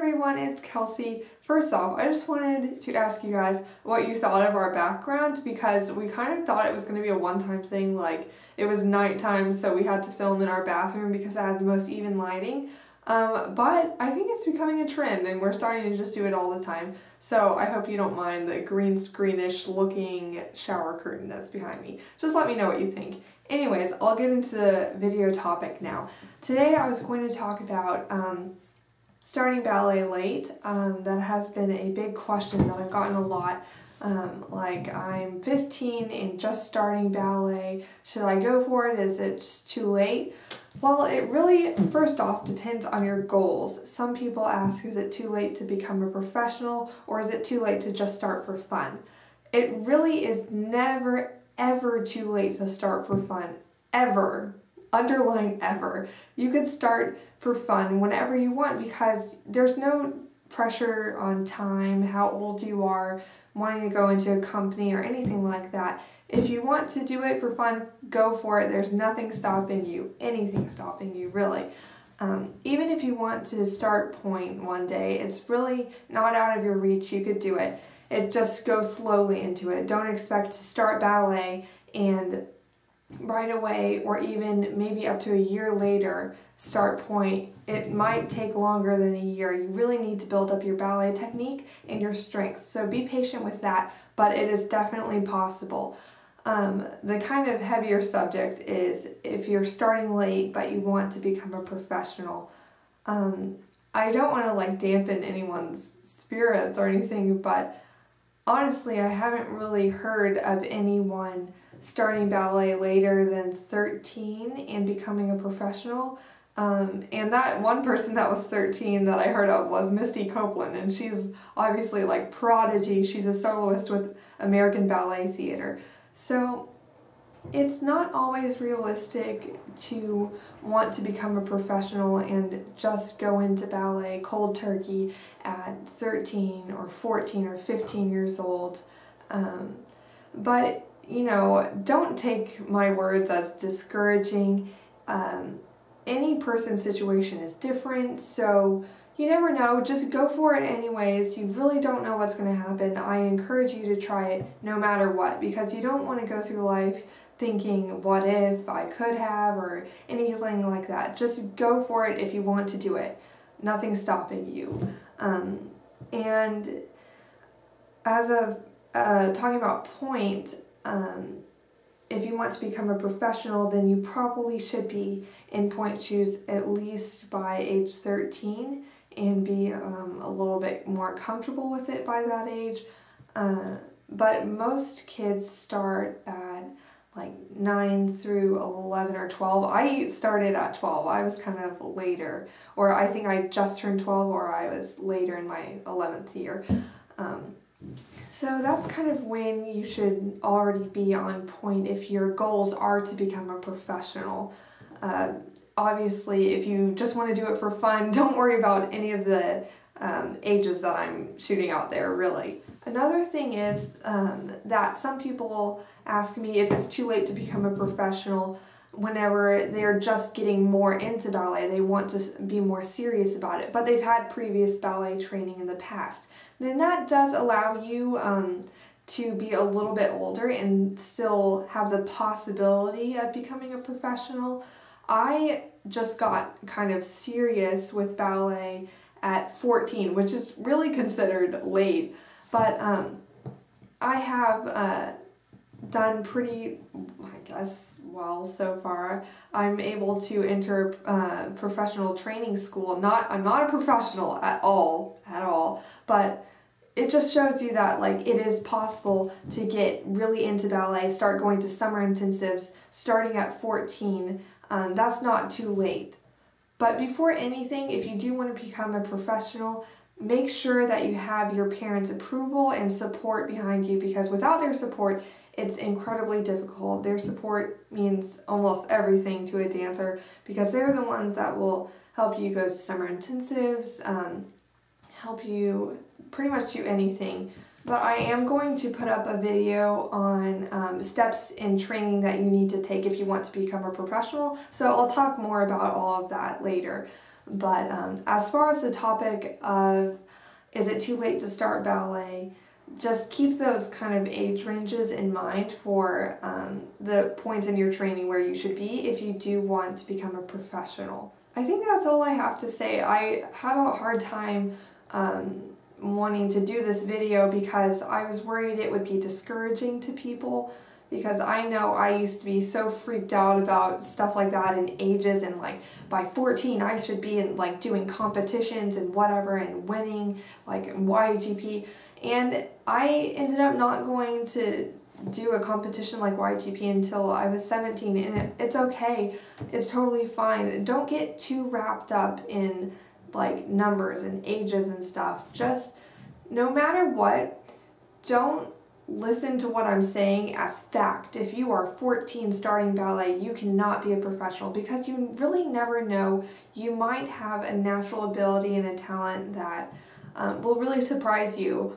everyone, it's Kelsey. First off, I just wanted to ask you guys what you thought of our background, because we kind of thought it was going to be a one-time thing, like it was nighttime so we had to film in our bathroom because it had the most even lighting. But I think it's becoming a trend and we're starting to just do it all the time. So I hope you don't mind the green screenish looking shower curtain that's behind me. Just let me know what you think. Anyways, I'll get into the video topic now. Today I was going to talk about starting ballet late. That has been a big question that I've gotten a lot. Like, I'm 15 and just starting ballet. Should I go for it? Is it just too late? Well, it really, first off, depends on your goals. Some people ask, is it too late to become a professional, or is it too late to just start for fun? It really is never, ever too late to start for fun. Ever. Underline ever. You could start for fun whenever you want because there's no pressure on time, how old you are, wanting to go into a company or anything like that. If you want to do it for fun, go for it. There's nothing stopping you, anything stopping you, really. Even if you want to start point one day, it's really not out of your reach. You could do it. It just go slowly into it. Don't expect to start ballet and right away, or even maybe up to a year later, start point. It might take longer than a year. You really need to build up your ballet technique and your strength. So be patient with that, but it is definitely possible. The kind of heavier subject is if you're starting late but you want to become a professional. I don't want to like dampen anyone's spirits or anything, but honestly, I haven't really heard of anyone starting ballet later than 13 and becoming a professional. And that one person that was 13 that I heard of was Misty Copeland, and she's obviously like prodigy. She's a soloist with American Ballet Theater. So it's not always realistic to want to become a professional and just go into ballet cold turkey at 13 or 14 or 15 years old. But, you know, don't take my words as discouraging. Any person's situation is different, so you never know. Just go for it anyways. You really don't know what's going to happen. I encourage you to try it no matter what, because you don't want to go through life thinking, what if I could have, or anything like that. Just go for it if you want to do it. Nothing's stopping you. And as of talking about point, if you want to become a professional, then you probably should be in point shoes at least by age 13 and be a little bit more comfortable with it by that age. But most kids start at like 9 through 11 or 12. I started at 12. I was kind of later, or I think I just turned 12, or I was later in my 11th year. So that's kind of when you should already be on point if your goals are to become a professional. Obviously, if you just want to do it for fun, don't worry about any of the ages that I'm shooting out there, really. Another thing is that some people ask me if it's too late to become a professional whenever they're just getting more into ballet. They want to be more serious about it, but they've had previous ballet training in the past. Then that does allow you to be a little bit older and still have the possibility of becoming a professional. I just got kind of serious with ballet at 14, which is really considered late, but I have done pretty, I guess, well so far. I'm able to enter professional training school. I'm not a professional at all, but it just shows you that like it is possible to get really into ballet, start going to summer intensives starting at 14. That's not too late. But before anything, if you do want to become a professional, make sure that you have your parents' approval and support behind you, because without their support, it's incredibly difficult. Their support means almost everything to a dancer, because they're the ones that will help you go to summer intensives, help you pretty much do anything. But I am going to put up a video on steps in training that you need to take if you want to become a professional, so I'll talk more about all of that later. But as far as the topic of is it too late to start ballet, just keep those kind of age ranges in mind for the points in your training where you should be if you do want to become a professional. I think that's all I have to say. I had a hard time wanting to do this video because I was worried it would be discouraging to people, because I know I used to be so freaked out about stuff like that and ages, and like by 14 I should be in like doing competitions and whatever and winning like YGP, and I ended up not going to do a competition like YGP until I was 17, and it's okay. It's totally fine. Don't get too wrapped up in like numbers and ages and stuff. Just no matter what, don't listen to what I'm saying as fact. If you are 14 starting ballet, you cannot be a professional, because you really never know. You might have a natural ability and a talent that will really surprise you.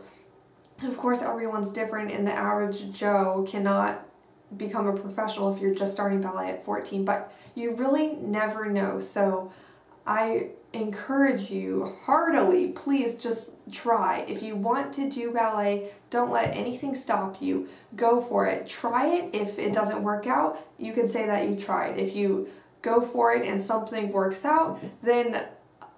Of course, everyone's different, and the average Joe cannot become a professional if you're just starting ballet at 14, but you really never know. So I encourage you heartily, please just try. If you want to do ballet, don't let anything stop you. Go for it. Try it. If it doesn't work out, you can say that you tried. If you go for it and something works out, then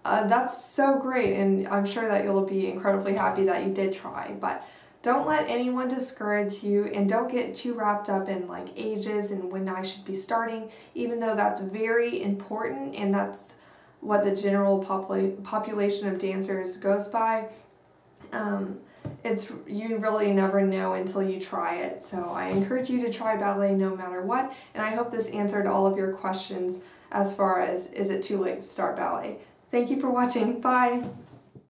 that's so great, and I'm sure that you'll be incredibly happy that you did try. But don't let anyone discourage you, and don't get too wrapped up in like ages and when I should be starting, even though that's very important and that's what the general population of dancers goes by. You really never know until you try it. So I encourage you to try ballet no matter what, and I hope this answered all of your questions as far as is it too late to start ballet. Thank you for watching. Bye!